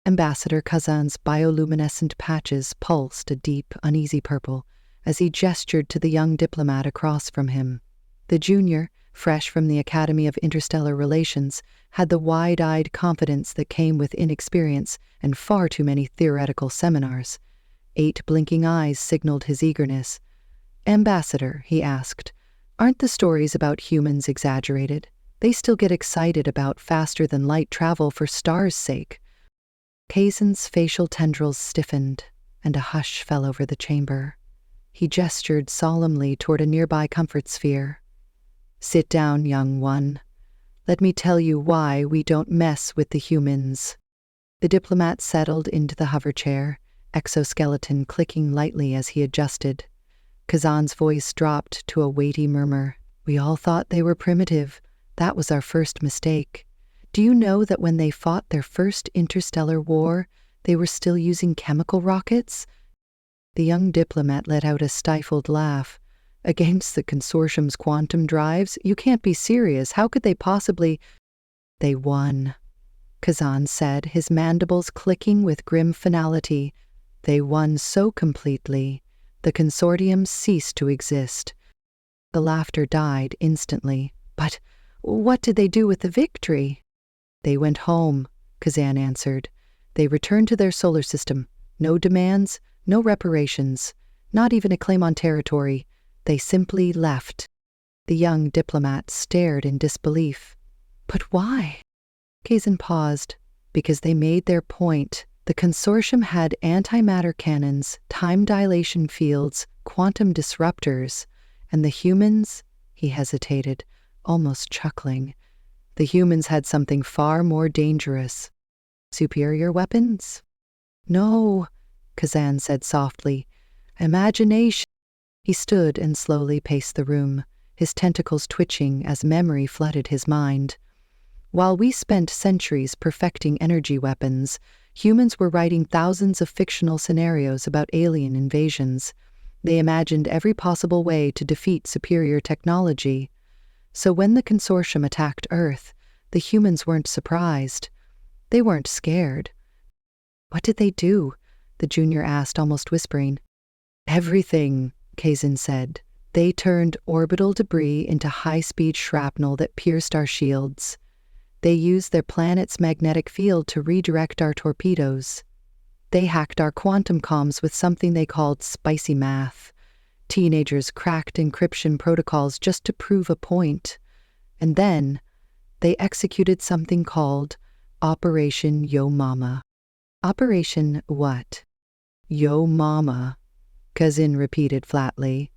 Ambassador Kazan's bioluminescent patches pulsed a deep, uneasy purple as he gestured to the young diplomat across from him. The junior, fresh from the Academy of Interstellar Relations, had the wide-eyed confidence that came with inexperience and far too many theoretical seminars. 8 blinking eyes signaled his eagerness. "Ambassador," he asked, "aren't the stories about humans exaggerated? They still get excited about faster-than-light travel for stars' sake." Kazan's facial tendrils stiffened, and a hush fell over the chamber. He gestured solemnly toward a nearby comfort sphere. "Sit down, young one. Let me tell you why we don't mess with the humans." The diplomat settled into the hover chair, exoskeleton clicking lightly as he adjusted. Kazan's voice dropped to a weighty murmur. "We all thought they were primitive. That was our first mistake. Do you know that when they fought their first interstellar war, they were still using chemical rockets?" The young diplomat let out a stifled laugh. "Against the consortium's quantum drives? You can't be serious. How could they possibly—" "They won," Kazan said, his mandibles clicking with grim finality. "They won so completely, the consortium ceased to exist." The laughter died instantly. "But what did they do with the victory?" "They went home," Kazan answered. "They returned to their solar system. No demands, no reparations, not even a claim on territory. They simply left." The young diplomat stared in disbelief. "But why?" Kazan paused. "Because they made their point. The consortium had antimatter cannons, time dilation fields, quantum disruptors, and the humans," he hesitated, almost chuckling, "the humans had something far more dangerous." "Superior weapons?" "No," Kazan said softly. "Imagination." He stood and slowly paced the room, his tentacles twitching as memory flooded his mind. "While we spent centuries perfecting energy weapons, humans were writing thousands of fictional scenarios about alien invasions. They imagined every possible way to defeat superior technology. So when the consortium attacked Earth, the humans weren't surprised. They weren't scared." "What did they do?" the junior asked, almost whispering. "Everything," Kazan said. "They turned orbital debris into high-speed shrapnel that pierced our shields. They used their planet's magnetic field to redirect our torpedoes. They hacked our quantum comms with something they called spicy math. Teenagers cracked encryption protocols just to prove a point. And then they executed something called Operation Yo Mama." "Operation what?" "Yo Mama," Kazan repeated flatly.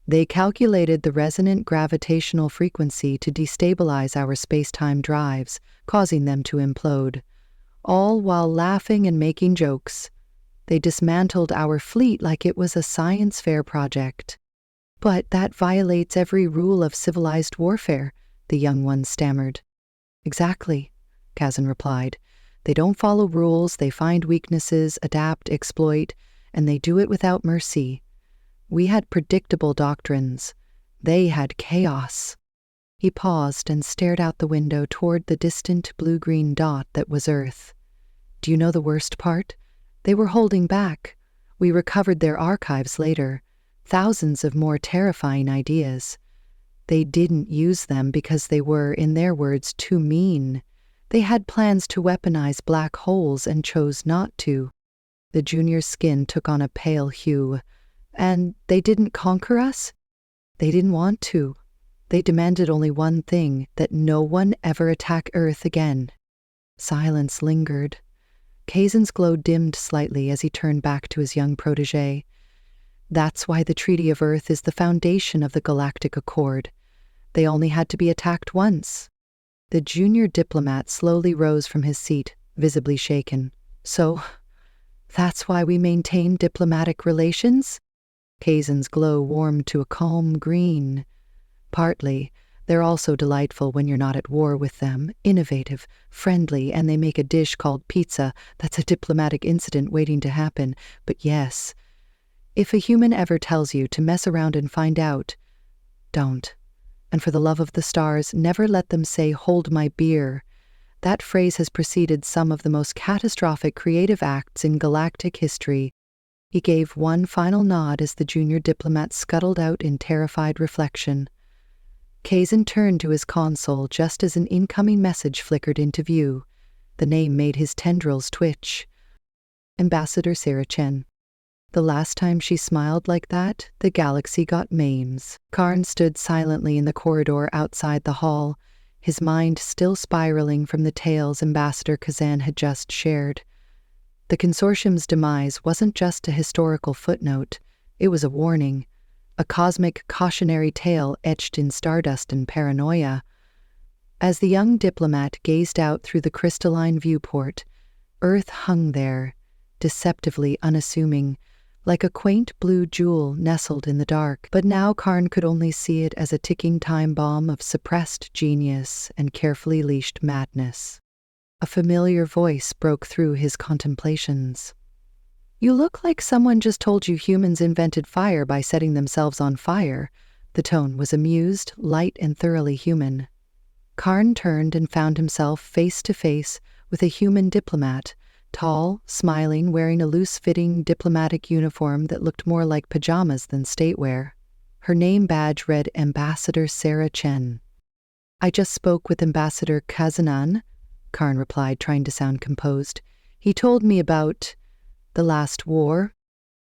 "They calculated the resonant gravitational frequency to destabilize our space-time drives, causing them to implode. All while laughing and making jokes. They dismantled our fleet like it was a science fair project." "But that violates every rule of civilized warfare," the young one stammered. "Exactly," Kazan replied. "They don't follow rules, they find weaknesses, adapt, exploit, and they do it without mercy. We had predictable doctrines. They had chaos." He paused and stared out the window toward the distant blue-green dot that was Earth. "Do you know the worst part? They were holding back. We recovered their archives later. Thousands of more terrifying ideas. They didn't use them because they were, in their words, too mean. They had plans to weaponize black holes and chose not to." The junior's skin took on a pale hue. "And they didn't conquer us?" "They didn't want to. They demanded only one thing, that no one ever attack Earth again." Silence lingered. Kazan's glow dimmed slightly as he turned back to his young protege. "That's why the Treaty of Earth is the foundation of the Galactic Accord. They only had to be attacked once." The junior diplomat slowly rose from his seat, visibly shaken. "So, that's why we maintain diplomatic relations?" Kazan's glow warmed to a calm green. "Partly. They're also delightful when you're not at war with them, innovative, friendly, and they make a dish called pizza that's a diplomatic incident waiting to happen. But yes, if a human ever tells you to mess around and find out, don't. And for the love of the stars, never let them say, 'Hold my beer.' That phrase has preceded some of the most catastrophic creative acts in galactic history. He gave one final nod as the junior diplomat scuttled out in terrified reflection. Kazan turned to his console just as an incoming message flickered into view. The name made his tendrils twitch. Ambassador Sarah Chen. The last time she smiled like that, the galaxy got maims. Karn stood silently in the corridor outside the hall, his mind still spiraling from the tales Ambassador Kazan had just shared. The consortium's demise wasn't just a historical footnote, it was a warning, a cosmic cautionary tale etched in stardust and paranoia. As the young diplomat gazed out through the crystalline viewport, Earth hung there, deceptively unassuming, like a quaint blue jewel nestled in the dark. But now Karn could only see it as a ticking time bomb of suppressed genius and carefully leashed madness. A familiar voice broke through his contemplations. "You look like someone just told you humans invented fire by setting themselves on fire." The tone was amused, light, and thoroughly human. Karn turned and found himself face to face with a human diplomat, tall, smiling, wearing a loose-fitting diplomatic uniform that looked more like pajamas than statewear. Her name badge read Ambassador Sarah Chen. "I just spoke with Ambassador Kazanan," Karn replied, trying to sound composed. "He told me about the last war."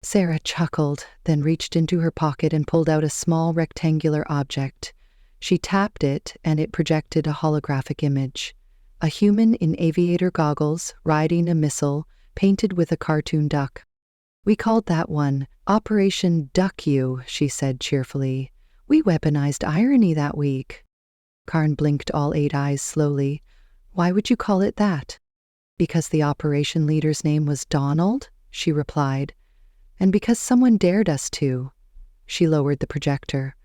Sarah chuckled, then reached into her pocket and pulled out a small rectangular object. She tapped it, and it projected a holographic image. A human in aviator goggles, riding a missile, painted with a cartoon duck. "We called that one Operation Duck You," she said cheerfully. "We weaponized irony that week." Karn blinked all 8 eyes slowly. "Why would you call it that?" "Because the operation leader's name was Donald," she replied. "And because someone dared us to." She lowered the projector.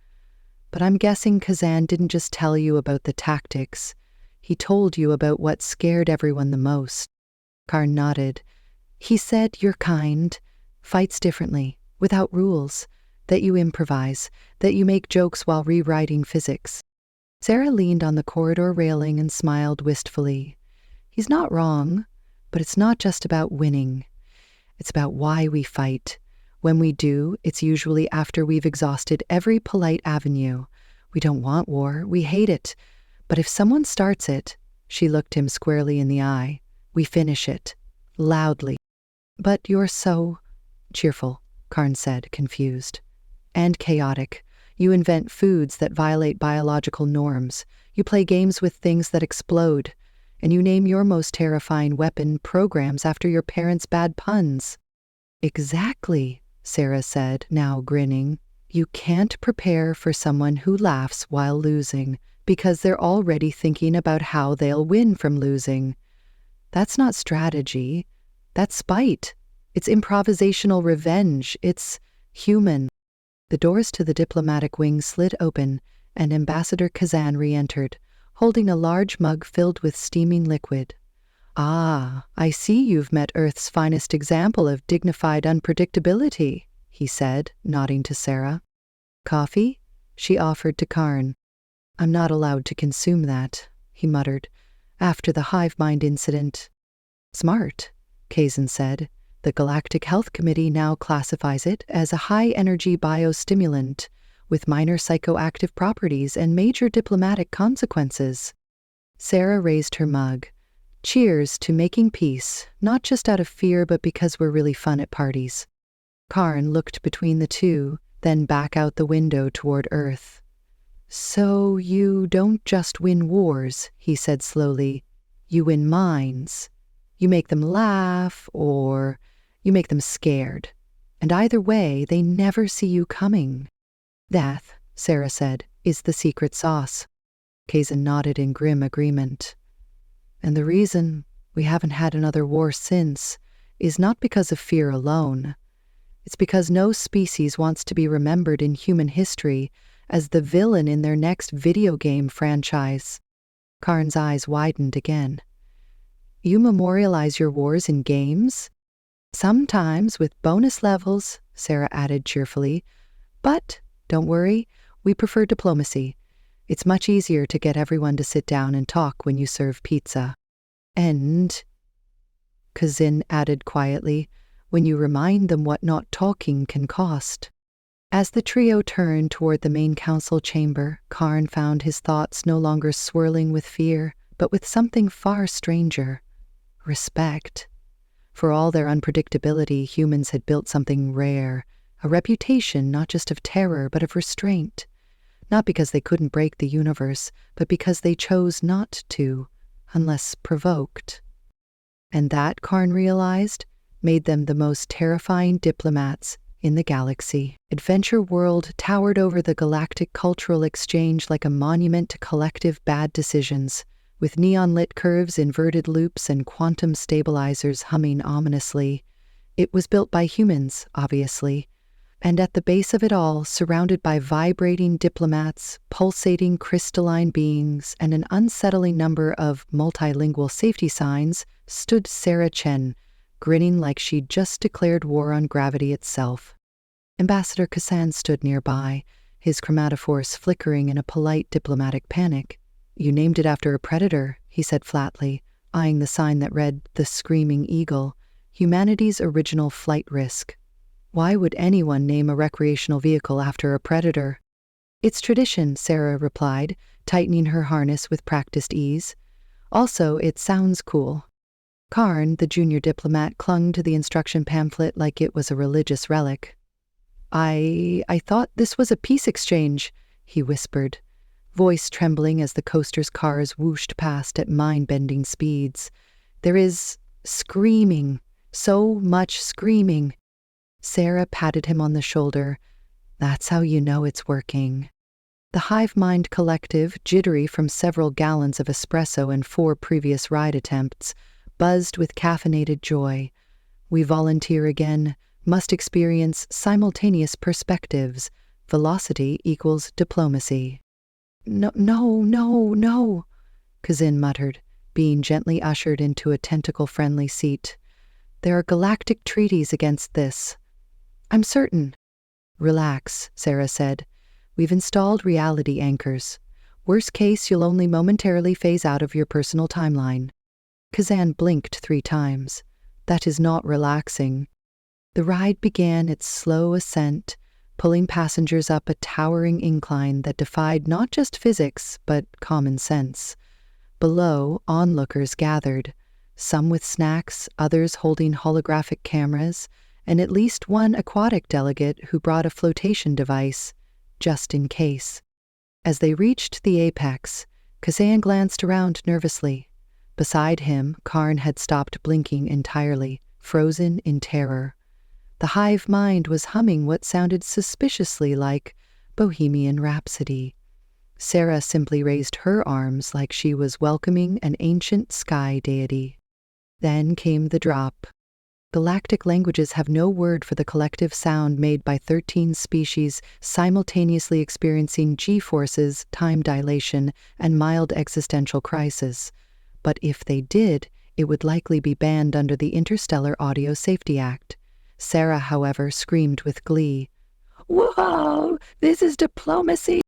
"But I'm guessing Kazan didn't just tell you about the tactics. He told you about what scared everyone the most." Karn nodded. "He said you're kind, fights differently, without rules, that you improvise, that you make jokes while rewriting physics." Sarah leaned on the corridor railing and smiled wistfully. "He's not wrong, but it's not just about winning. It's about why we fight. When we do, it's usually after we've exhausted every polite avenue. We don't want war, we hate it. But if someone starts it," she looked him squarely in the eye, "we finish it. Loudly." "But you're so cheerful," Karn said, confused. "And chaotic. You invent foods that violate biological norms. You play games with things that explode. And you name your most terrifying weapon programs after your parents' bad puns." "Exactly," Sarah said, now grinning. "You can't prepare for someone who laughs while losing, because they're already thinking about how they'll win from losing. That's not strategy. That's spite. It's improvisational revenge. It's human." The doors to the diplomatic wing slid open, and Ambassador Kazan re-entered, holding a large mug filled with steaming liquid. "Ah, I see you've met Earth's finest example of dignified unpredictability," he said, nodding to Sarah. "Coffee?" she offered to Karn. "I'm not allowed to consume that," he muttered, "after the hive mind incident." "Smart," Kazan said. "The Galactic Health Committee now classifies it as a high-energy biostimulant with minor psychoactive properties and major diplomatic consequences." Sarah raised her mug. "Cheers to making peace, not just out of fear but because we're really fun at parties." Karn looked between the two, then back out the window toward Earth. "So you don't just win wars," he said slowly. "You win minds. You make them laugh, or you make them scared. And either way, they never see you coming." "That," Sarah said, "is the secret sauce." Kazan nodded in grim agreement. "And the reason we haven't had another war since is not because of fear alone. It's because no species wants to be remembered in human history as the villain in their next video game franchise." Karn's eyes widened again. "You memorialize your wars in games?" "Sometimes with bonus levels," Sarah added cheerfully. "But don't worry, we prefer diplomacy. It's much easier to get everyone to sit down and talk when you serve pizza." And, Kazin added quietly, when you remind them what not talking can cost. As the trio turned toward the main council chamber, Karn found his thoughts no longer swirling with fear, but with something far stranger: respect. For all their unpredictability, humans had built something rare, a reputation not just of terror but of restraint. Not because they couldn't break the universe, but because they chose not to, unless provoked. And that, Karn realized, made them the most terrifying diplomats in the galaxy. Adventure World towered over the galactic cultural exchange like a monument to collective bad decisions, with neon-lit curves, inverted loops, and quantum stabilizers humming ominously. It was built by humans, obviously, and at the base of it all, surrounded by vibrating diplomats, pulsating crystalline beings, and an unsettling number of multilingual safety signs, stood Sarah Chen, grinning like she'd just declared war on gravity itself. Ambassador Kassan stood nearby, his chromatophores flickering in a polite diplomatic panic. "You named it after a predator," he said flatly, eyeing the sign that read "The Screaming Eagle," humanity's original flight risk. Why would anyone name a recreational vehicle after a predator? "It's tradition," Sarah replied, tightening her harness with practiced ease. "Also, it sounds cool." Karn, the junior diplomat, clung to the instruction pamphlet like it was a religious relic. I thought this was a peace exchange," he whispered, voice trembling as the coaster's cars whooshed past at mind-bending speeds. "There is screaming, so much screaming." Sarah patted him on the shoulder. "That's how you know it's working." The Hive Mind Collective, jittery from several gallons of espresso and 4 previous ride attempts, buzzed with caffeinated joy. "We volunteer again, must experience simultaneous perspectives. Velocity equals diplomacy." No, Kazin muttered, being gently ushered into a tentacle-friendly seat. "There are galactic treaties against this." "I'm certain." "Relax," Sarah said. "We've installed reality anchors. Worst case, you'll only momentarily phase out of your personal timeline." Kazan blinked 3 times. "That is not relaxing." The ride began its slow ascent, pulling passengers up a towering incline that defied not just physics, but common sense. Below, onlookers gathered, some with snacks, others holding holographic cameras, and at least one aquatic delegate who brought a flotation device, just in case. As they reached the apex, Kazan glanced around nervously. Beside him, Karn had stopped blinking entirely, frozen in terror. The hive mind was humming what sounded suspiciously like Bohemian Rhapsody. Sarah simply raised her arms like she was welcoming an ancient sky deity. Then came the drop. Galactic languages have no word for the collective sound made by 13 species simultaneously experiencing G-forces, time dilation, and mild existential crisis. But if they did, it would likely be banned under the Interstellar Audio Safety Act. Sarah, however, screamed with glee. "Whoa, this is diplomacy!"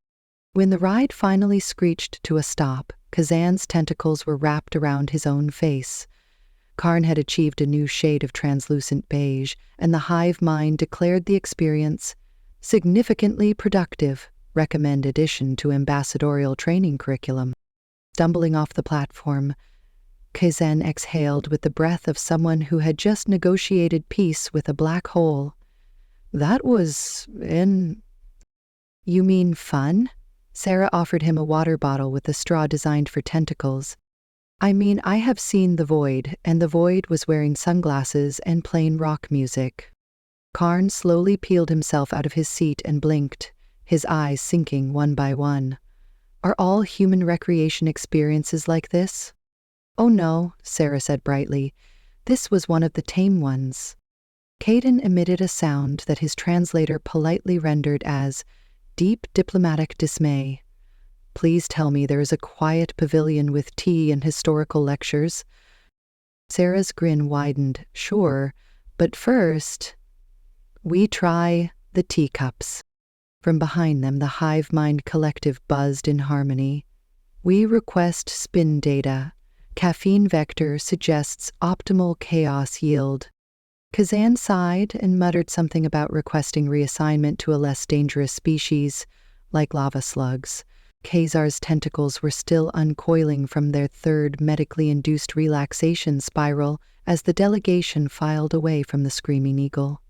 When the ride finally screeched to a stop, Kazan's tentacles were wrapped around his own face. Karn had achieved a new shade of translucent beige, and the hive mind declared the experience significantly productive, recommend addition to ambassadorial training curriculum. Stumbling off the platform, Kazan exhaled with the breath of someone who had just negotiated peace with a black hole. "That was You mean fun?" Sarah offered him a water bottle with a straw designed for tentacles. "I mean, I have seen The Void, and The Void was wearing sunglasses and playing rock music." Karn slowly peeled himself out of his seat and blinked, his eyes sinking one by one. "Are all human recreation experiences like this?" "Oh no," Sarah said brightly. "This was one of the tame ones." Caden emitted a sound that his translator politely rendered as deep diplomatic dismay. "Please tell me there is a quiet pavilion with tea and historical lectures." Sarah's grin widened. "Sure, but first, we try the teacups." From behind them, the hive mind collective buzzed in harmony. "We request spin data. Caffeine vector suggests optimal chaos yield. Kazan sighed and muttered something about requesting reassignment to a less dangerous species, like lava slugs. Khazar's tentacles were still uncoiling from their third medically induced relaxation spiral as the delegation filed away from the screaming eagle.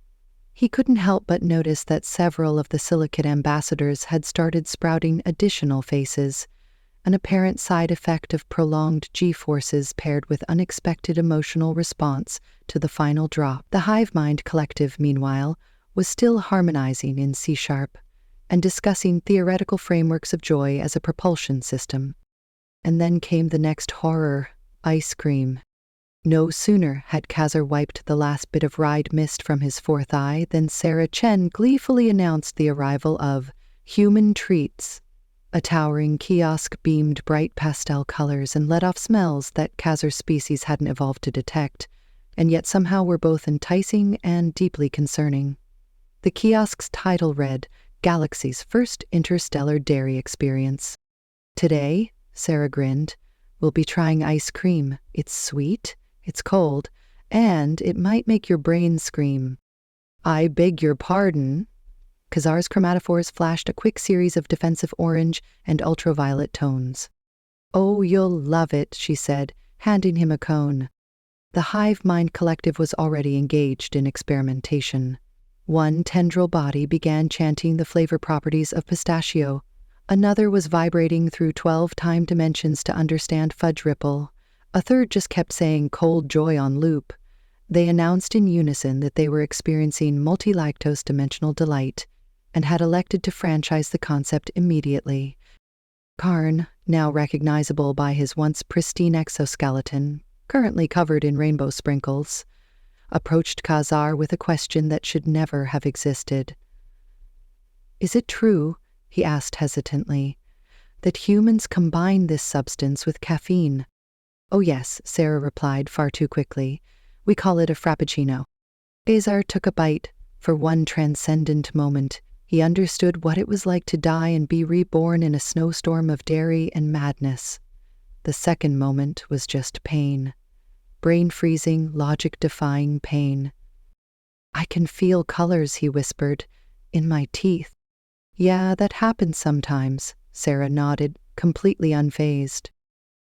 He couldn't help but notice that several of the silicate ambassadors had started sprouting additional faces, an apparent side effect of prolonged G-forces paired with unexpected emotional response to the final drop. The Hive Mind Collective, meanwhile, was still harmonizing in C# and discussing theoretical frameworks of joy as a propulsion system. And then came the next horror, ice cream. No sooner had Khazar wiped the last bit of ride mist from his fourth eye than Sarah Chen gleefully announced the arrival of human treats. A towering kiosk beamed bright pastel colors and let off smells that Khazar's species hadn't evolved to detect, and yet somehow were both enticing and deeply concerning. The kiosk's title read, Galaxy's First Interstellar Dairy Experience. Today, Sarah grinned, we'll be trying ice cream. It's sweet, it's cold, and it might make your brain scream. I beg your pardon. Khazar's chromatophores flashed a quick series of defensive orange and ultraviolet tones. Oh, you'll love it, she said, handing him a cone. The Hive Mind Collective was already engaged in experimentation. One tendril body began chanting the flavor properties of pistachio. Another was vibrating through 12 time dimensions to understand fudge ripple. A third just kept saying cold joy on loop. They announced in unison that they were experiencing multi-lactose dimensional delight and had elected to franchise the concept immediately. Karn, now recognizable by his once pristine exoskeleton, currently covered in rainbow sprinkles, approached Khazar with a question that should never have existed. Is it true, he asked hesitantly, that humans combine this substance with caffeine? Oh yes, Sarah replied far too quickly. We call it a frappuccino. Khazar took a bite. For one transcendent moment, he understood what it was like to die and be reborn in a snowstorm of dairy and madness. The second moment was just pain. Brain-freezing, logic-defying pain. I can feel colors, he whispered, in my teeth. Yeah, that happens sometimes, Sarah nodded, completely unfazed.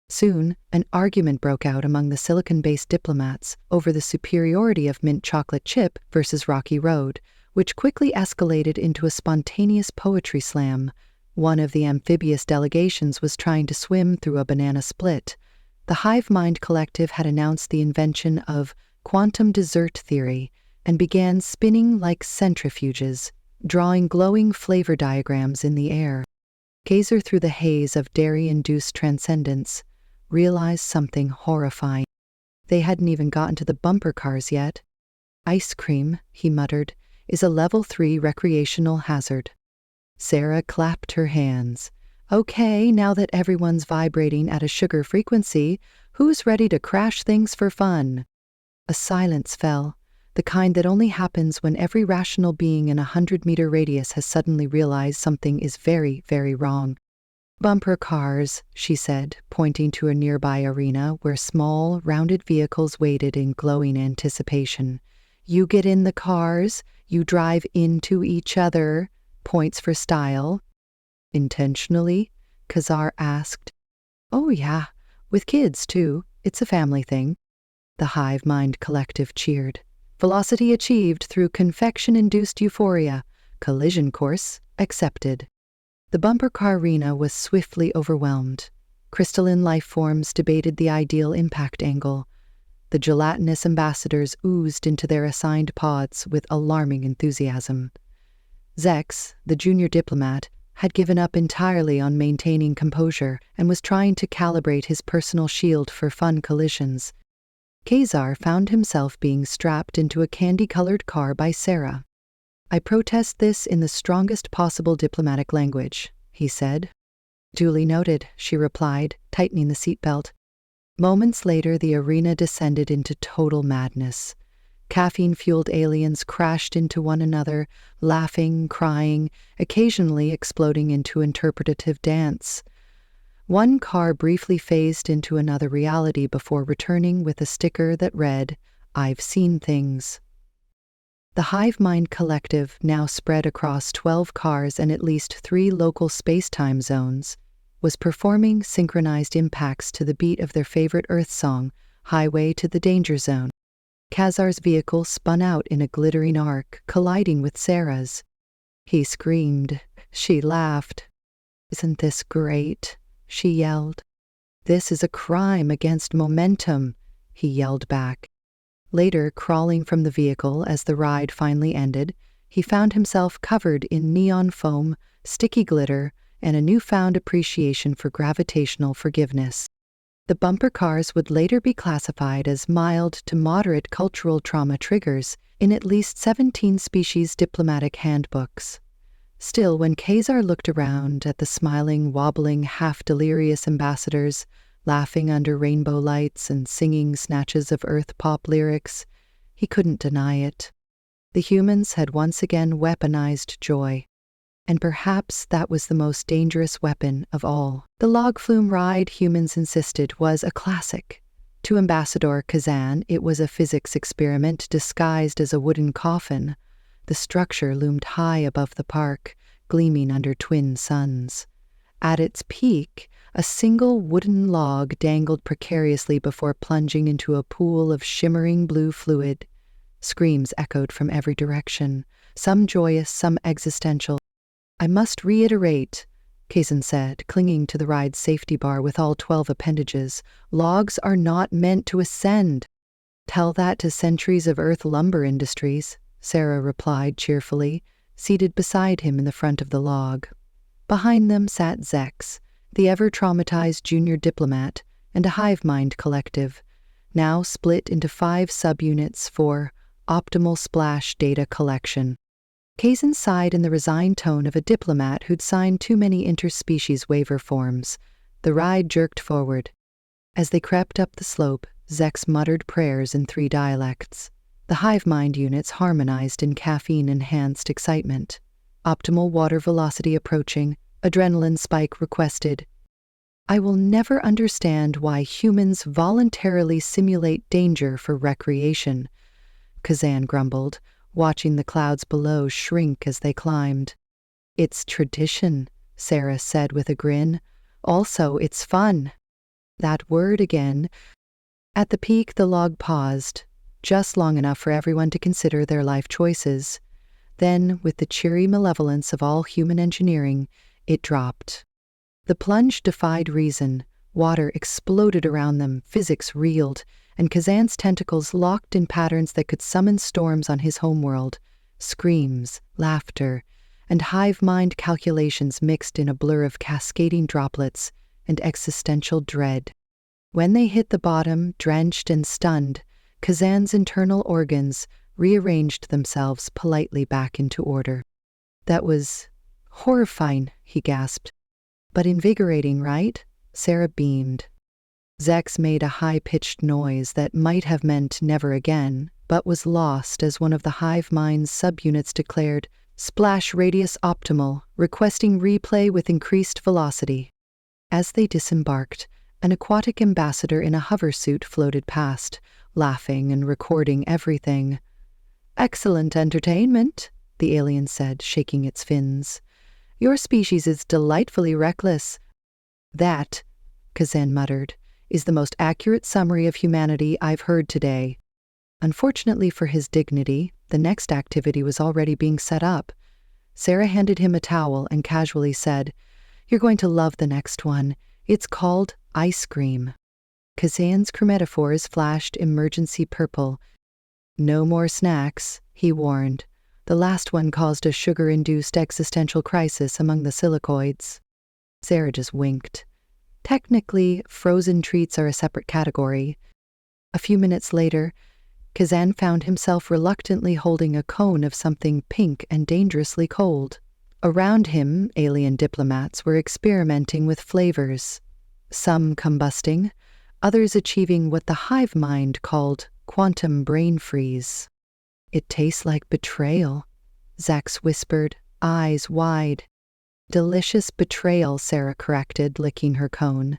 Soon, an argument broke out among the silicon-based diplomats over the superiority of mint chocolate chip versus Rocky Road, which quickly escalated into a spontaneous poetry slam. One of the amphibious delegations was trying to swim through a banana split. The Hive Mind Collective had announced the invention of quantum dessert theory and began spinning like centrifuges, drawing glowing flavor diagrams in the air. Khazar, through the haze of dairy-induced transcendence, realized something horrifying. They hadn't even gotten to the bumper cars yet. Ice cream, he muttered, is a level 3 recreational hazard. Sarah clapped her hands. Okay, now that everyone's vibrating at a sugar frequency, who's ready to crash things for fun? A silence fell, the kind that only happens when every rational being in a 100-meter radius has suddenly realized something is very, very wrong. Bumper cars, she said, pointing to a nearby arena where small, rounded vehicles waited in glowing anticipation. You get in the cars, you drive into each other. Points for style. Intentionally? Khazar asked. Oh yeah, with kids too. It's a family thing. The Hive Mind Collective cheered. Velocity achieved through confection-induced euphoria. Collision course accepted. The bumper car arena was swiftly overwhelmed. Crystalline life forms debated the ideal impact angle. The gelatinous ambassadors oozed into their assigned pods with alarming enthusiasm. Zex, the junior diplomat, had given up entirely on maintaining composure and was trying to calibrate his personal shield for fun collisions. Khazar found himself being strapped into a candy-colored car by Sarah. I protest this in the strongest possible diplomatic language, he said. Duly noted, she replied, tightening the seatbelt. Moments later, the arena descended into total madness. Caffeine-fueled aliens crashed into one another, laughing, crying, occasionally exploding into interpretative dance. One car briefly phased into another reality before returning with a sticker that read, "I've seen things." The Hive Mind Collective, now spread across 12 cars and at least 3 local space-time zones, was performing synchronized impacts to the beat of their favorite Earth song, "Highway to the Danger Zone." Khazar's vehicle spun out in a glittering arc, colliding with Sarah's. He screamed. She laughed. "Isn't this great?" she yelled. "This is a crime against momentum," he yelled back. Later, crawling from the vehicle as the ride finally ended, he found himself covered in neon foam, sticky glitter, and a newfound appreciation for gravitational forgiveness. The bumper cars would later be classified as mild to moderate cultural trauma triggers in at least 17 species diplomatic handbooks. Still, when Khazar looked around at the smiling, wobbling, half-delirious ambassadors, laughing under rainbow lights and singing snatches of Earth pop lyrics, he couldn't deny it. The humans had once again weaponized joy. And perhaps that was the most dangerous weapon of all. The log flume ride, humans insisted, was a classic. To Ambassador Khazan, it was a physics experiment disguised as a wooden coffin. The structure loomed high above the park, gleaming under twin suns. At its peak, a single wooden log dangled precariously before plunging into a pool of shimmering blue fluid. Screams echoed from every direction, some joyous, some existential. "I must reiterate," Kazan said, clinging to the ride's safety bar with all 12 appendages, "logs are not meant to ascend." "Tell that to centuries of Earth lumber industries," Sarah replied cheerfully, seated beside him in the front of the log. Behind them sat Zex, the ever-traumatized junior diplomat, and a hive mind collective, now split into 5 subunits for optimal splash data collection. Kazan sighed in the resigned tone of a diplomat who'd signed too many interspecies waiver forms. The ride jerked forward. As they crept up the slope, Zex muttered prayers in 3 dialects. The hive mind units harmonized in caffeine-enhanced excitement. Optimal water velocity approaching, adrenaline spike requested. "I will never understand why humans voluntarily simulate danger for recreation," Khazan grumbled, watching the clouds below shrink as they climbed. "It's tradition," Sarah said with a grin. "Also, it's fun." That word again. At the peak, the log paused, just long enough for everyone to consider their life choices. Then, with the cheery malevolence of all human engineering, it dropped. The plunge defied reason. Water exploded around them, physics reeled, and Khazan's tentacles locked in patterns that could summon storms on his homeworld. Screams, laughter, and hive mind calculations mixed in a blur of cascading droplets and existential dread. When they hit the bottom, drenched and stunned, Khazan's internal organs rearranged themselves politely back into order. "That was horrifying," he gasped. "But invigorating, right?" Sarah beamed. Zex made a high-pitched noise that might have meant never again, but was lost as one of the hive mind's subunits declared, "Splash radius optimal, requesting replay with increased velocity." As they disembarked, an aquatic ambassador in a hoversuit floated past, laughing and recording everything. "Excellent entertainment," the alien said, shaking its fins. "Your species is delightfully reckless." "That," Khazan muttered, "is the most accurate summary of humanity I've heard today." Unfortunately for his dignity, the next activity was already being set up. Sarah handed him a towel and casually said, "You're going to love the next one. It's called ice cream." Khazan's chromatophores flashed emergency purple. "No more snacks," he warned. The last one caused a sugar-induced existential crisis among the silicoids. Sarah just winked. Technically, frozen treats are a separate category. A few minutes later, Khazan found himself reluctantly holding a cone of something pink and dangerously cold. Around him, alien diplomats were experimenting with flavors, some combusting, others achieving what the hive mind called quantum brain freeze. "It tastes like betrayal," Zax whispered, eyes wide. Delicious betrayal, Sarah corrected, licking her cone.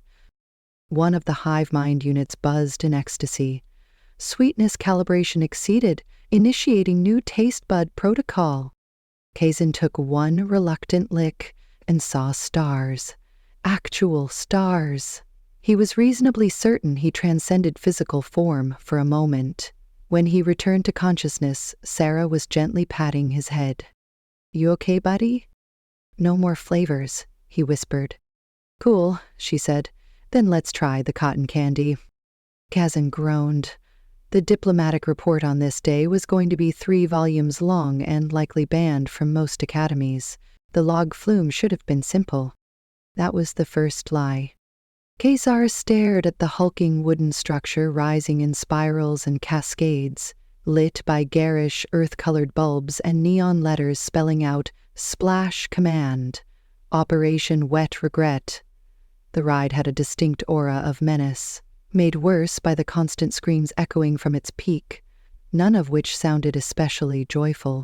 One of the hive mind units buzzed in ecstasy. Sweetness calibration exceeded, initiating new taste bud protocol. Kazan took one reluctant lick and saw stars. Actual stars. He was reasonably certain he transcended physical form for a moment. When he returned to consciousness, Sarah was gently patting his head. "You okay, buddy?" "No more flavors," he whispered. "Cool," she said. "Then let's try the cotton candy." Kazan groaned. The diplomatic report on this day was going to be 3 volumes long and likely banned from most academies. The log flume should have been simple. That was the first lie. Kazar stared at the hulking wooden structure rising in spirals and cascades, lit by garish earth-colored bulbs and neon letters spelling out Splash Command, Operation Wet Regret. The ride had a distinct aura of menace, made worse by the constant screams echoing from its peak, none of which sounded especially joyful.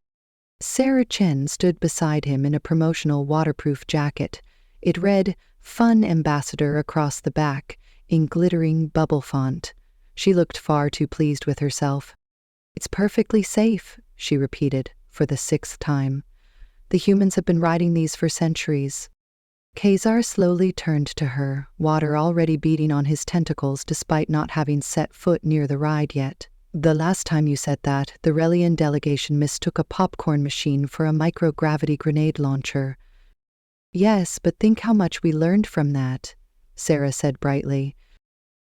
Sarah Chen stood beside him in a promotional waterproof jacket. It read, "Fun Ambassador" across the back, in glittering bubble font. She looked far too pleased with herself. "It's perfectly safe," she repeated, for the 6th time. "The humans have been riding these for centuries." Kazar slowly turned to her, water already beating on his tentacles despite not having set foot near the ride yet. "The last time you said that, the Relian delegation mistook a popcorn machine for a microgravity grenade launcher." "Yes, but think how much we learned from that," Sarah said brightly.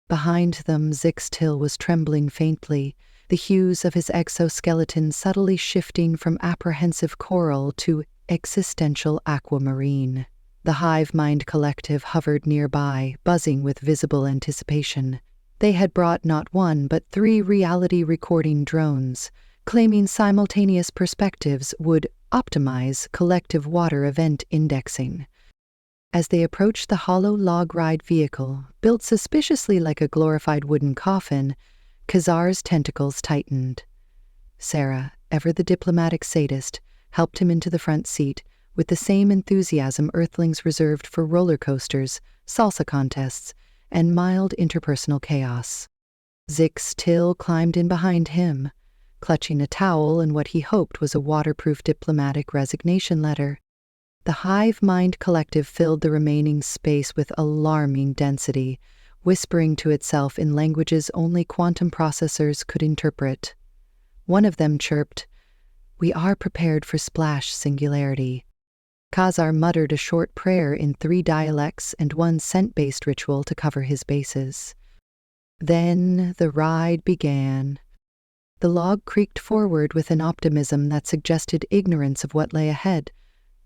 Behind them, Zixtil was trembling faintly, the hues of his exoskeleton subtly shifting from apprehensive coral to existential aquamarine. The hive mind collective hovered nearby, buzzing with visible anticipation. They had brought not 1 but 3 reality recording drones, claiming simultaneous perspectives would optimize collective water event indexing. As they approached the hollow log ride vehicle, built suspiciously like a glorified wooden coffin, Kazar's tentacles tightened. Sarah, ever the diplomatic sadist, helped him into the front seat with the same enthusiasm Earthlings reserved for roller coasters, salsa contests, and mild interpersonal chaos. Zixtil climbed in behind him, clutching a towel and what he hoped was a waterproof diplomatic resignation letter. The hive mind collective filled the remaining space with alarming density, whispering to itself in languages only quantum processors could interpret. One of them chirped, "We are prepared for splash singularity." Kazar muttered a short prayer in 3 dialects and 1 scent-based ritual to cover his bases. Then the ride began. The log creaked forward with an optimism that suggested ignorance of what lay ahead.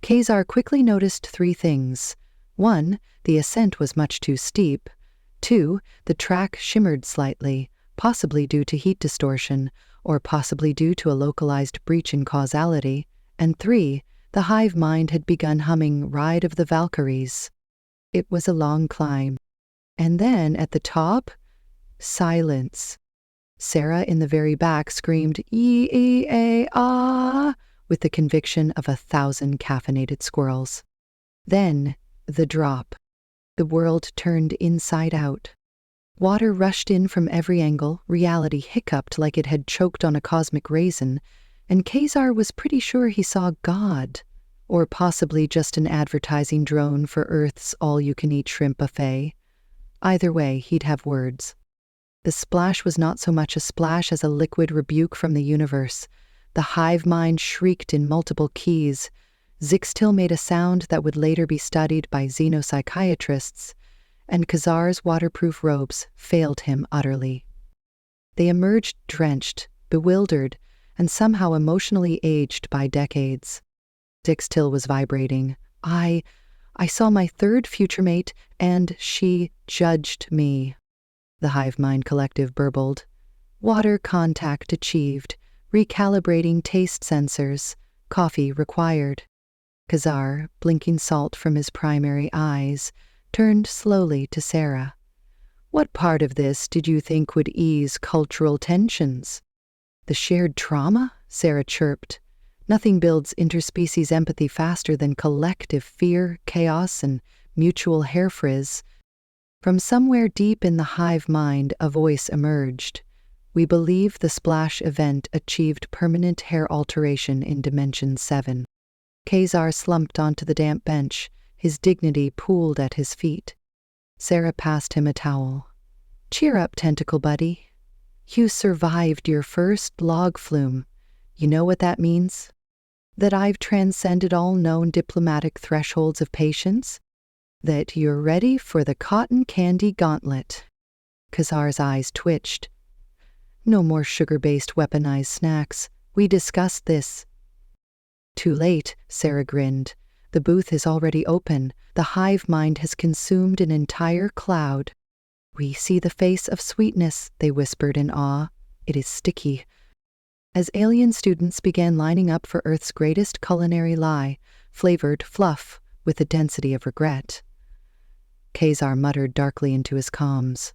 Kazar quickly noticed 3 things. 1, the ascent was much too steep. 2, the track shimmered slightly, possibly due to heat distortion, or possibly due to a localized breach in causality. And 3, the hive mind had begun humming Ride of the Valkyries. It was a long climb. And then, at the top, silence. Sarah in the very back screamed, "E-E-A-ah," with the conviction of 1,000 caffeinated squirrels. Then, the drop. The world turned inside out. Water rushed in from every angle, reality hiccuped like it had choked on a cosmic raisin, and Kazar was pretty sure he saw God, or possibly just an advertising drone for Earth's all-you-can-eat shrimp buffet. Either way, he'd have words. The splash was not so much a splash as a liquid rebuke from the universe. The hive mind shrieked in multiple keys. Zixtil made a sound that would later be studied by xenopsychiatrists, and Kazar's waterproof robes failed him utterly. They emerged drenched, bewildered, and somehow emotionally aged by decades. Zixtil was vibrating. I saw my 3rd future mate, and she judged me. The hive mind collective burbled. Water contact achieved. Recalibrating taste sensors. Coffee required. Kazar, blinking salt from his primary eyes, turned slowly to Sarah. "What part of this did you think would ease cultural tensions?" "The shared trauma?" Sarah chirped. Nothing builds interspecies empathy faster than collective fear, chaos, and mutual hair frizz. From somewhere deep in the hive mind, a voice emerged. We believe the splash event achieved permanent hair alteration in Dimension 7. Khazar slumped onto the damp bench, his dignity pooled at his feet. Sarah passed him a towel. Cheer up, tentacle buddy. You survived your first log flume. You know what that means? That I've transcended all known diplomatic thresholds of patience? That you're ready for the cotton candy gauntlet. Khazar's eyes twitched. No more sugar-based weaponized snacks. We discussed this. Too late, Sarah grinned. The booth is already open. The hive mind has consumed an entire cloud. We see the face of sweetness, they whispered in awe. It is sticky. As alien students began lining up for Earth's greatest culinary lie, flavored fluff with the density of regret. Khazar muttered darkly into his comms.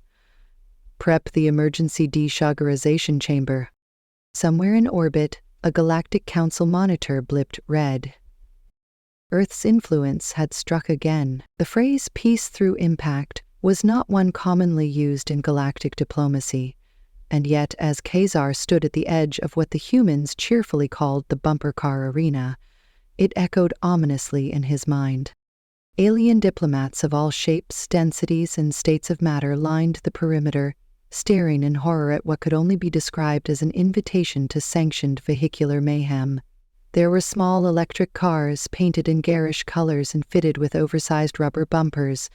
Prep the emergency desugarization chamber. Somewhere in orbit, a Galactic Council monitor blipped red. Earth's influence had struck again. The phrase peace through impact was not one commonly used in galactic diplomacy, and yet as Khazar stood at the edge of what the humans cheerfully called the bumper car arena, it echoed ominously in his mind. Alien diplomats of all shapes, densities, and states of matter lined the perimeter, staring in horror at what could only be described as an invitation to sanctioned vehicular mayhem. There were small electric cars, painted in garish colors and fitted with oversized rubber bumpers,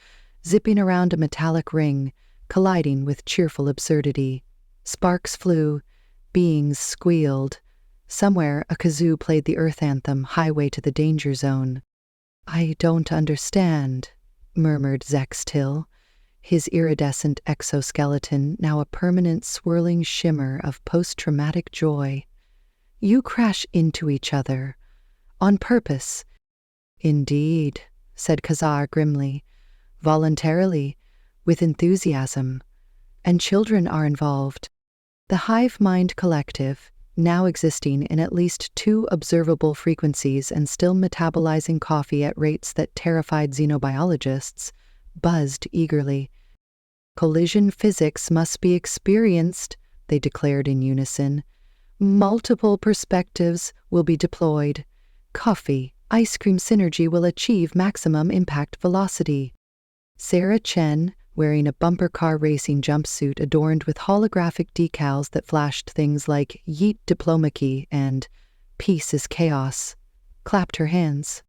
zipping around a metallic ring, colliding with cheerful absurdity. Sparks flew, beings squealed. Somewhere, a kazoo played the Earth anthem, Highway to the Danger Zone. I don't understand, murmured Zextil, his iridescent exoskeleton now a permanent swirling shimmer of post-traumatic joy. You crash into each other. On purpose. Indeed, said Khazar grimly. Voluntarily, with enthusiasm. And children are involved. The Hive Mind Collective, now existing in at least 2 observable frequencies and still metabolizing coffee at rates that terrified xenobiologists, buzzed eagerly. Collision physics must be experienced, they declared in unison. Multiple perspectives will be deployed. Coffee, ice cream synergy will achieve maximum impact velocity. Sarah Chen, wearing a bumper car racing jumpsuit adorned with holographic decals that flashed things like Yeet Diplomacy and Peace is Chaos, clapped her hands.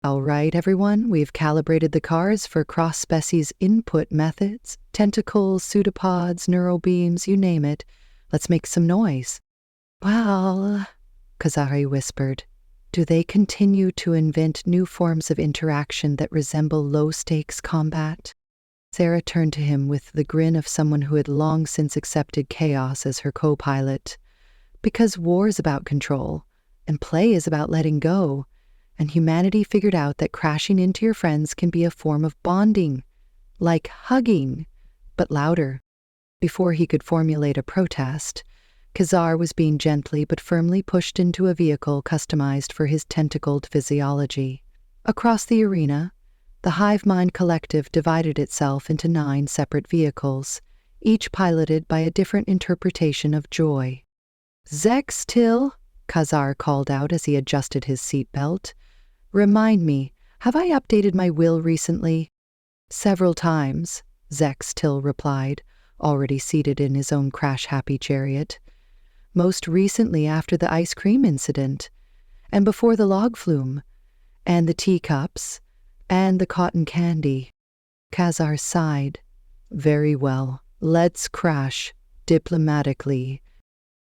All right, everyone, we've calibrated the cars for cross-species input methods, tentacles, pseudopods, neurobeams, you name it. Let's make some noise. Well, Khazari whispered, do they continue to invent new forms of interaction that resemble low-stakes combat? Sarah turned to him with the grin of someone who had long since accepted chaos as her co-pilot. Because war is about control, and play is about letting go, and humanity figured out that crashing into your friends can be a form of bonding, like hugging, but louder. Before he could formulate a protest, Khazar was being gently but firmly pushed into a vehicle customized for his tentacled physiology. Across the arena, the Hive Mind Collective divided itself into 9 separate vehicles, each piloted by a different interpretation of joy. Zextil, Khazar called out as he adjusted his seatbelt. Remind me, have I updated my will recently? Several times, Zextil replied, already seated in his own crash-happy chariot. Most recently after the ice cream incident, and before the log flume, and the teacups, and the cotton candy. Khazar sighed. Very well, let's crash, diplomatically.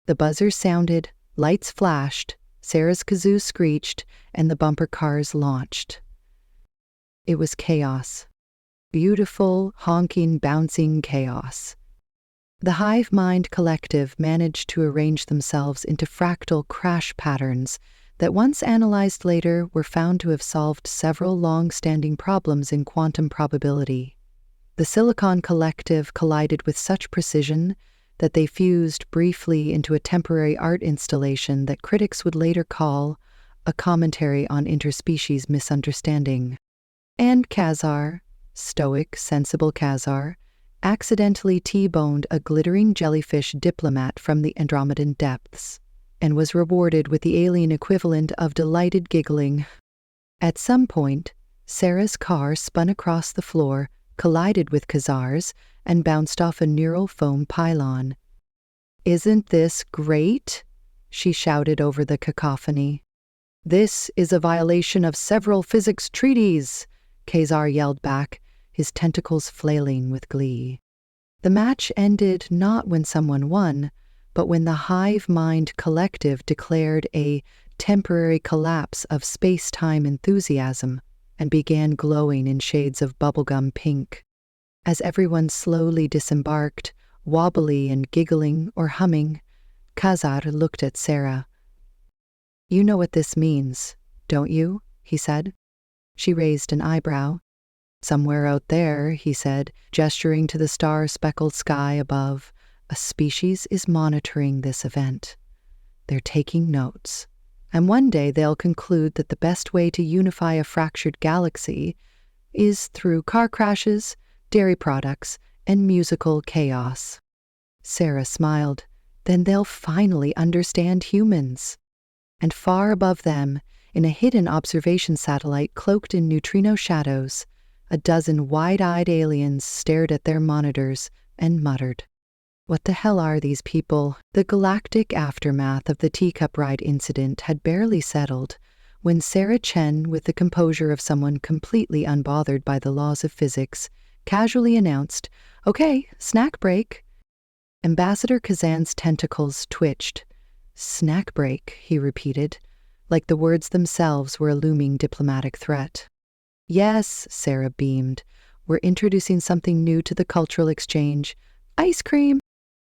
The buzzer sounded, lights flashed, Sarah's kazoo screeched, and the bumper cars launched. It was chaos. Beautiful, honking, bouncing chaos. The Hive Mind Collective managed to arrange themselves into fractal crash patterns that once analyzed later were found to have solved several long-standing problems in quantum probability. The Silicon Collective collided with such precision that they fused briefly into a temporary art installation that critics would later call a commentary on interspecies misunderstanding. And Khazar, stoic, sensible Khazar, accidentally T-boned a glittering jellyfish diplomat from the Andromedan depths, and was rewarded with the alien equivalent of delighted giggling. At some point, Sarah's car spun across the floor, collided with Khazar's, and bounced off a neural foam pylon. "Isn't this great?" she shouted over the cacophony. "This is a violation of several physics treaties," Khazar yelled back, his tentacles flailing with glee. The match ended not when someone won, but when the Hive Mind Collective declared a temporary collapse of space-time enthusiasm and began glowing in shades of bubblegum pink. As everyone slowly disembarked, wobbly and giggling or humming, Khazar looked at Sarah. "You know what this means, don't you?" he said. She raised an eyebrow. "Somewhere out there," he said, gesturing to the star-speckled sky above, "a species is monitoring this event. They're taking notes. And one day they'll conclude that the best way to unify a fractured galaxy is through car crashes, dairy products, and musical chaos." Sarah smiled. "Then they'll finally understand humans." And far above them, in a hidden observation satellite cloaked in neutrino shadows, a dozen wide-eyed aliens stared at their monitors and muttered, "What the hell are these people?" The galactic aftermath of the teacup ride incident had barely settled when Sarah Chen, with the composure of someone completely unbothered by the laws of physics, casually announced, "Okay, snack break." Ambassador Kazan's tentacles twitched. "Snack break," he repeated, like the words themselves were a looming diplomatic threat. "Yes," Sarah beamed. "We're introducing something new to the cultural exchange. Ice cream!"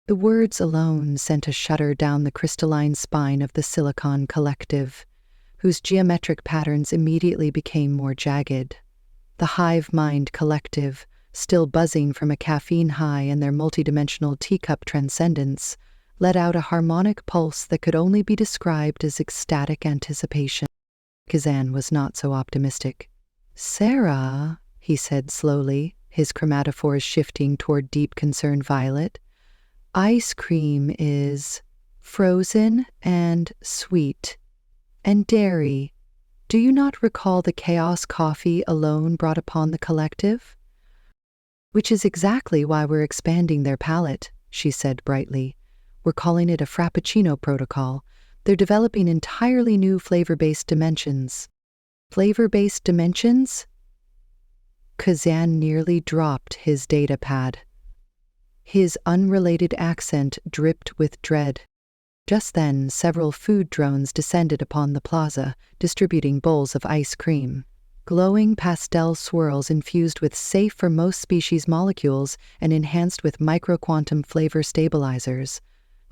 The words alone sent a shudder down the crystalline spine of the Silicon Collective, whose geometric patterns immediately became more jagged. The Hive Mind Collective, still buzzing from a caffeine high and their multidimensional teacup transcendence, let out a harmonic pulse that could only be described as ecstatic anticipation. Kazan was not so optimistic. "Sarah," he said slowly, his chromatophores shifting toward deep concerned violet, "ice cream is frozen and sweet and dairy. Do you not recall the chaos coffee alone brought upon the collective?" "Which is exactly why we're expanding their palette," she said brightly. "We're calling it a Frappuccino protocol. They're developing entirely new flavor-based dimensions." "Flavor-based dimensions?" Kazan nearly dropped his data pad. His unrelated accent dripped with dread. Just then, several food drones descended upon the plaza, distributing bowls of ice cream. Glowing pastel swirls infused with safe-for-most-species molecules and enhanced with microquantum flavor stabilizers.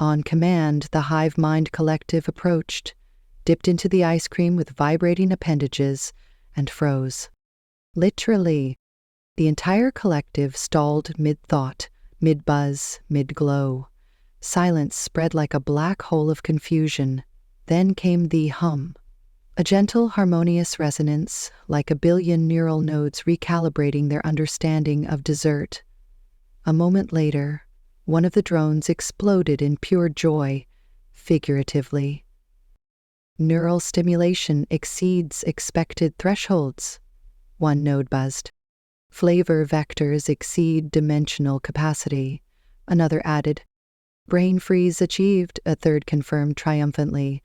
On command, the Hive Mind Collective approached, dipped into the ice cream with vibrating appendages, and froze. Literally, the entire collective stalled mid-thought, mid-buzz, mid-glow. Silence spread like a black hole of confusion. Then came the hum. A gentle, harmonious resonance, like a billion neural nodes recalibrating their understanding of dessert. A moment later, one of the drones exploded in pure joy, figuratively. "Neural stimulation exceeds expected thresholds," one node buzzed. "Flavor vectors exceed dimensional capacity," another added. "Brain freeze achieved," a third confirmed triumphantly.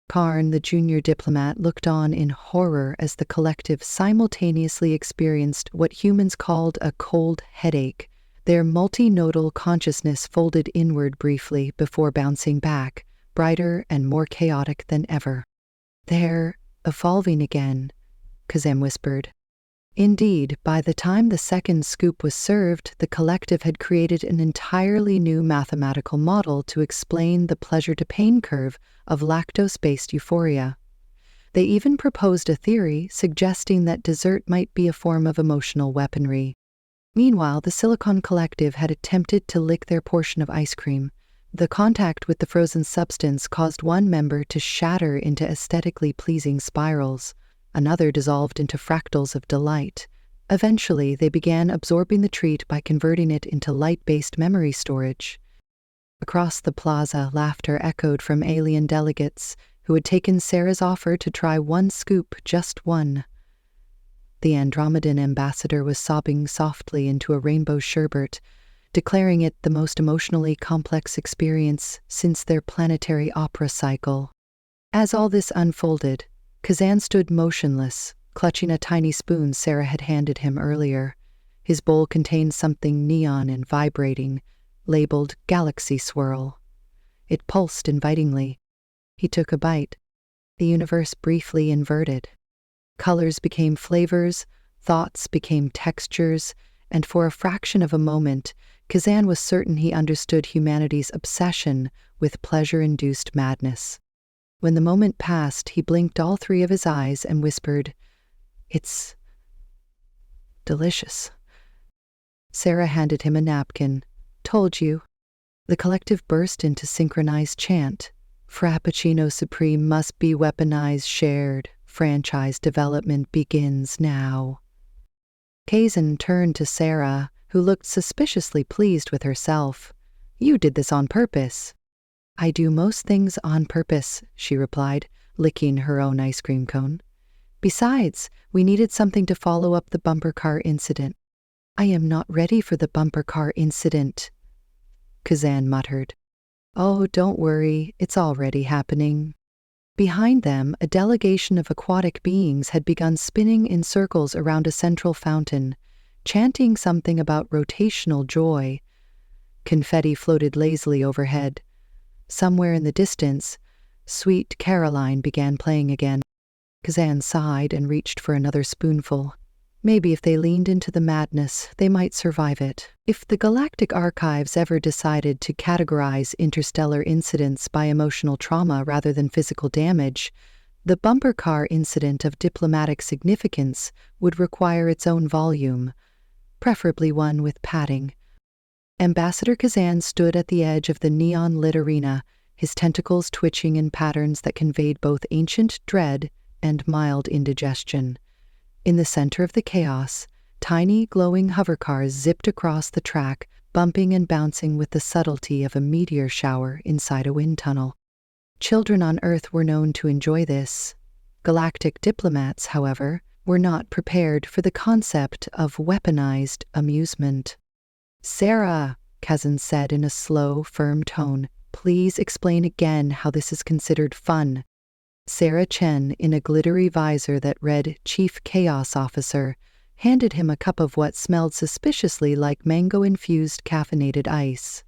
Karn, the junior diplomat, looked on in horror as the collective simultaneously experienced what humans called a cold headache. Their multinodal consciousness folded inward briefly before bouncing back, brighter and more chaotic than ever. "They're evolving again," Kazem whispered. Indeed, by the time the second scoop was served, the collective had created an entirely new mathematical model to explain the pleasure-to-pain curve of lactose-based euphoria. They even proposed a theory suggesting that dessert might be a form of emotional weaponry. Meanwhile, the Silicon Collective had attempted to lick their portion of ice cream, The contact with the frozen substance caused one member to shatter into aesthetically pleasing spirals. Another dissolved into fractals of delight. Eventually, they began absorbing the treat by converting it into light-based memory storage. Across the plaza, laughter echoed from alien delegates who had taken Sarah's offer to try one scoop, just one. The Andromedan ambassador was sobbing softly into a rainbow sherbet, declaring it the most emotionally complex experience since their planetary opera cycle. As all this unfolded, Kazan stood motionless, clutching a tiny spoon Sarah had handed him earlier. His bowl contained something neon and vibrating, labeled Galaxy Swirl. It pulsed invitingly. He took a bite. The universe briefly inverted. Colors became flavors, thoughts became textures, and for a fraction of a moment, Kazan was certain he understood humanity's obsession with pleasure-induced madness. When the moment passed, he blinked all three of his eyes and whispered, "It's delicious." Sarah handed him a napkin. "Told you." The collective burst into synchronized chant. Frappuccino Supreme must be weaponized, shared. Franchise development begins now. Kazan turned to Sarah, who looked suspiciously pleased with herself. "You did this on purpose." "I do most things on purpose," she replied, licking her own ice cream cone. "Besides, we needed something to follow up the bumper car incident." "I am not ready for the bumper car incident," Kazan muttered. "Oh, don't worry, it's already happening." Behind them, a delegation of aquatic beings had begun spinning in circles around a central fountain, chanting something about rotational joy. Confetti floated lazily overhead. Somewhere in the distance, Sweet Caroline began playing again. Kazan sighed and reached for another spoonful. Maybe if they leaned into the madness, they might survive it. If the Galactic Archives ever decided to categorize interstellar incidents by emotional trauma rather than physical damage, the bumper car incident of diplomatic significance would require its own volume, preferably one with padding. Ambassador Kazan stood at the edge of the neon-lit arena, his tentacles twitching in patterns that conveyed both ancient dread and mild indigestion. In the center of the chaos, tiny, glowing hovercars zipped across the track, bumping and bouncing with the subtlety of a meteor shower inside a wind tunnel. Children on Earth were known to enjoy this. Galactic diplomats, however, were not prepared for the concept of weaponized amusement. "Sarah," Kazan said in a slow, firm tone, "please explain again how this is considered fun." Sarah Chen, in a glittery visor that read Chief Chaos Officer, handed him a cup of what smelled suspiciously like mango-infused caffeinated ice.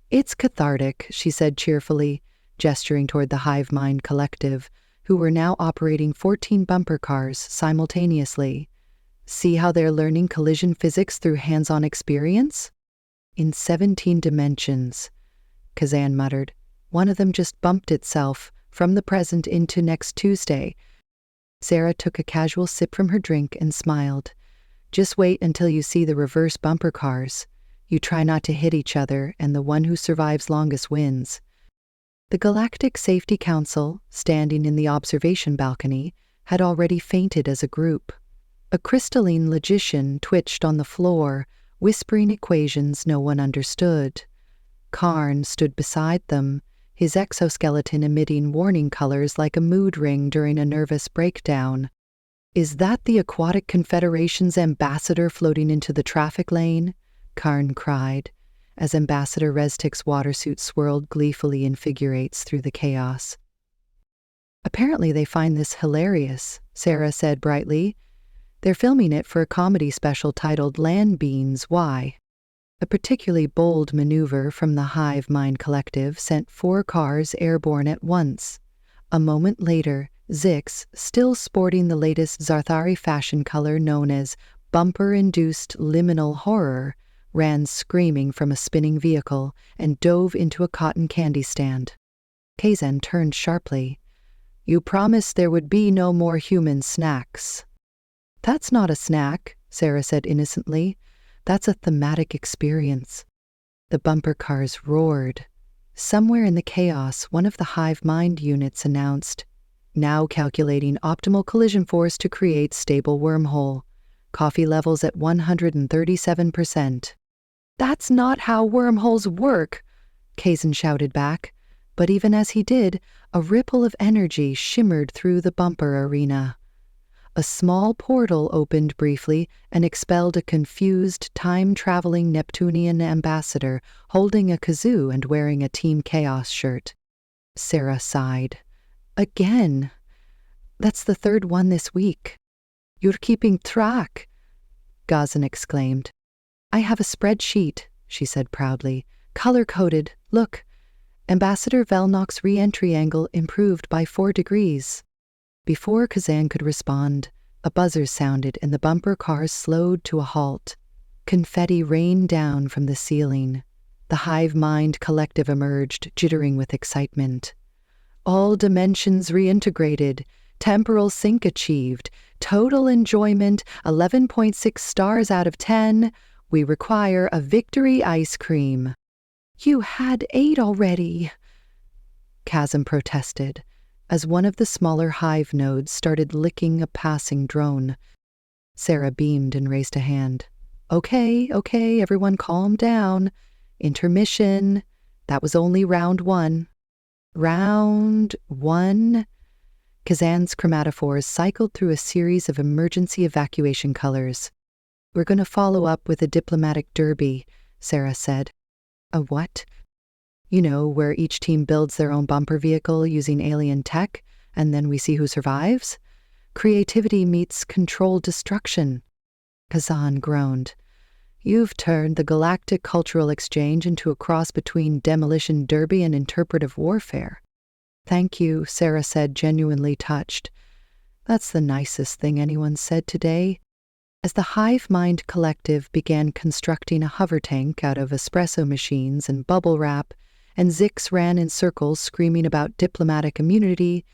"It's cathartic," she said cheerfully, gesturing toward the Hive Mind Collective, who were now operating 14 bumper cars simultaneously. "See how they're learning collision physics through hands-on experience?" "In 17 dimensions," Kazan muttered. "One of them just bumped itself from the present into next Tuesday." Sarah took a casual sip from her drink and smiled. "Just wait until you see the reverse bumper cars. You try not to hit each other, and the one who survives longest wins." The Galactic Safety Council, standing in the observation balcony, had already fainted as a group. A crystalline logician twitched on the floor, whispering equations no one understood. Karn stood beside them, his exoskeleton emitting warning colors like a mood ring during a nervous breakdown. "Is that the Aquatic Confederation's ambassador floating into the traffic lane?" Karn cried, as Ambassador Reztik's watersuit swirled gleefully in figure eights through the chaos. "Apparently they find this hilarious," Sarah said brightly. "They're filming it for a comedy special titled Land Beans Why?" A particularly bold maneuver from the Hive Mind Collective sent 4 cars airborne at once. A moment later, Zix, still sporting the latest Zarthari fashion color known as bumper-induced liminal horror, ran screaming from a spinning vehicle and dove into a cotton candy stand. Kazan turned sharply. "You promised there would be no more human snacks." "That's not a snack," Sarah said innocently. "That's a thematic experience." The bumper cars roared. Somewhere in the chaos, one of the hive mind units announced, "Now calculating optimal collision force to create stable wormhole. Coffee levels at 137%. "That's not how wormholes work," Kazan shouted back. But even as he did, a ripple of energy shimmered through the bumper arena. A small portal opened briefly and expelled a confused, time-traveling Neptunian ambassador holding a kazoo and wearing a Team Chaos shirt. Sarah sighed. "Again? That's the third one this week." "You're keeping track," Gazan exclaimed. "I have a spreadsheet," she said proudly. "Color-coded. Look. Ambassador Velnok's re-entry angle improved by 4 degrees. Before Kazan could respond, a buzzer sounded and the bumper cars slowed to a halt. Confetti rained down from the ceiling. The hive mind collective emerged, jittering with excitement. "All dimensions reintegrated. Temporal sync achieved. Total enjoyment 11.6 stars out of 10. We require a victory ice cream." "You had 8 already," Chasm protested, as one of the smaller hive nodes started licking a passing drone. Sarah beamed and raised a hand. Okay, everyone calm down. Intermission. That was only round 1. Round 1? Kazan's chromatophores cycled through a series of emergency evacuation colors. "We're going to follow up with a diplomatic derby," Sarah said. "A what?" "You know, where each team builds their own bumper vehicle using alien tech, and then we see who survives. Creativity meets controlled destruction." Kazan groaned. "You've turned the galactic cultural exchange into a cross between demolition derby and interpretive warfare." "Thank you," Sarah said, genuinely touched. "That's the nicest thing anyone said today." As the Hive Mind Collective began constructing a hover tank out of espresso machines and bubble wrap, and Zix ran in circles screaming about diplomatic immunity,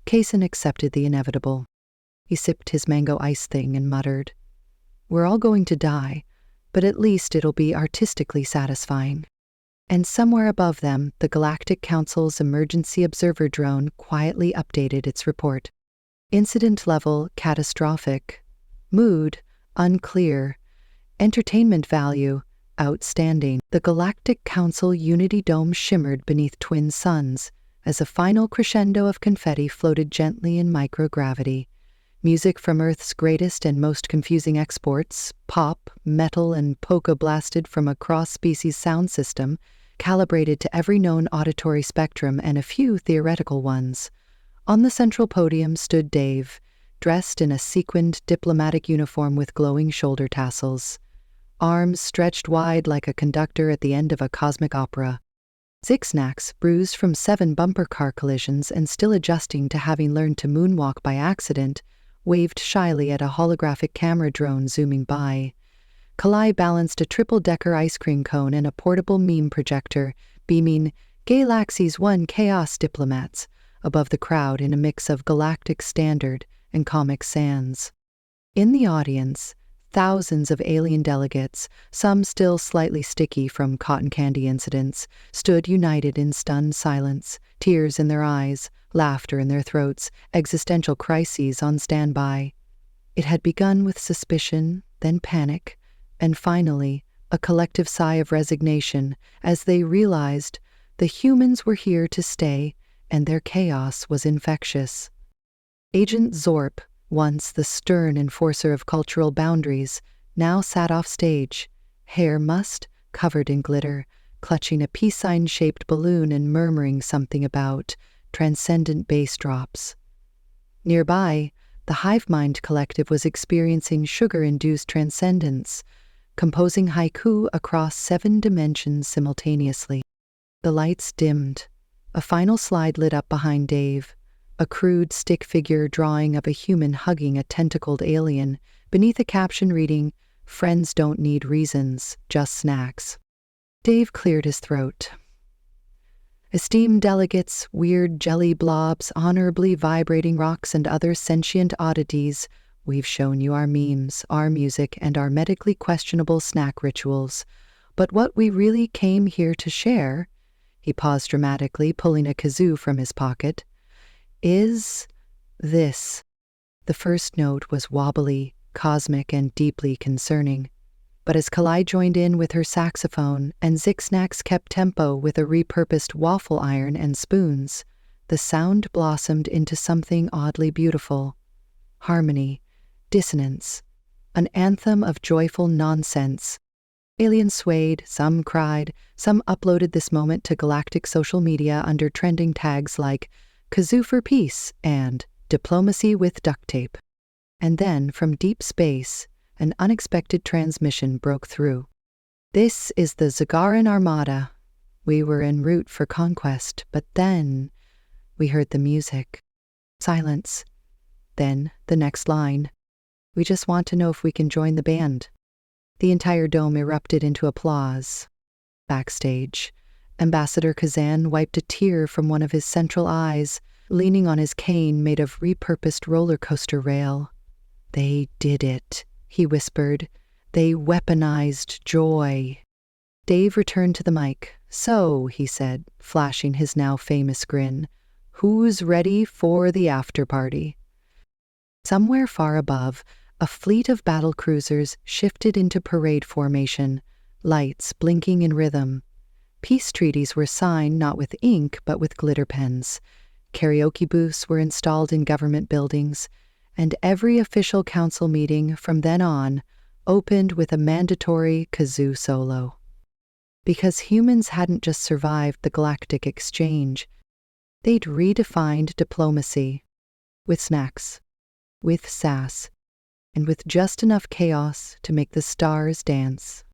Kaysen accepted the inevitable. He sipped his mango ice thing and muttered, "We're all going to die, but at least it'll be artistically satisfying." And somewhere above them, the Galactic Council's emergency observer drone quietly updated its report. Incident level catastrophic. Mood unclear. Entertainment value outstanding. The Galactic Council Unity Dome shimmered beneath twin suns as a final crescendo of confetti floated gently in microgravity. Music from Earth's greatest and most confusing exports, pop, metal, and polka blasted from a cross-species sound system, calibrated to every known auditory spectrum and a few theoretical ones. On the central podium stood Dave, dressed in a sequined diplomatic uniform with glowing shoulder tassels, arms stretched wide like a conductor at the end of a cosmic opera. Zixnax, bruised from 7 bumper car collisions and still adjusting to having learned to moonwalk by accident, waved shyly at a holographic camera drone zooming by. Kalai balanced a triple-decker ice cream cone and a portable meme projector, beaming Galaxy's 1 Chaos Diplomats above the crowd in a mix of galactic standard and Comic Sans. In the audience, thousands of alien delegates, some still slightly sticky from cotton candy incidents, stood united in stunned silence, tears in their eyes, laughter in their throats, existential crises on standby. It had begun with suspicion, then panic, and finally a collective sigh of resignation as they realized the humans were here to stay and their chaos was infectious. Agent Zorp, once the stern enforcer of cultural boundaries, now sat off stage, hair mussed, covered in glitter, clutching a peace sign-shaped balloon and murmuring something about transcendent bass drops. Nearby, the Hive Mind Collective was experiencing sugar-induced transcendence, composing haiku across 7 dimensions simultaneously. The lights dimmed. A final slide lit up behind Dave, a crude stick figure drawing of a human hugging a tentacled alien, beneath a caption reading, "Friends don't need reasons, just snacks." Dave cleared his throat. "Esteemed delegates, weird jelly blobs, honorably vibrating rocks, and other sentient oddities, we've shown you our memes, our music, and our medically questionable snack rituals. But what we really came here to share He paused dramatically, pulling a kazoo from his pocket. Is this? The first note was wobbly, cosmic, and deeply concerning. But as Kalai joined in with her saxophone and Zixnax kept tempo with a repurposed waffle iron and spoons, the sound blossomed into something oddly beautiful. Harmony, dissonance, an anthem of joyful nonsense. Aliens swayed, some cried, some uploaded this moment to galactic social media under trending tags like Kazoo for Peace and Diplomacy with Duct Tape. And then, from deep space, an unexpected transmission broke through. This is the Zagaran Armada. We were en route for conquest, but then we heard the music. Silence. Then the next line. We just want to know if we can join the band. The entire dome erupted into applause. Backstage, Ambassador Kazan wiped a tear from one of his central eyes, leaning on his cane made of repurposed roller coaster rail. They did it, he whispered. They weaponized joy. Dave returned to the mic. So, he said, flashing his now famous grin, who's ready for the after party? Somewhere far above, a fleet of battle cruisers shifted into parade formation, lights blinking in rhythm. Peace treaties were signed not with ink but with glitter pens. Karaoke booths were installed in government buildings, and every official council meeting from then on opened with a mandatory kazoo solo. Because humans hadn't just survived the galactic exchange, they'd redefined diplomacy. With snacks, with sass, and with just enough chaos to make the stars dance.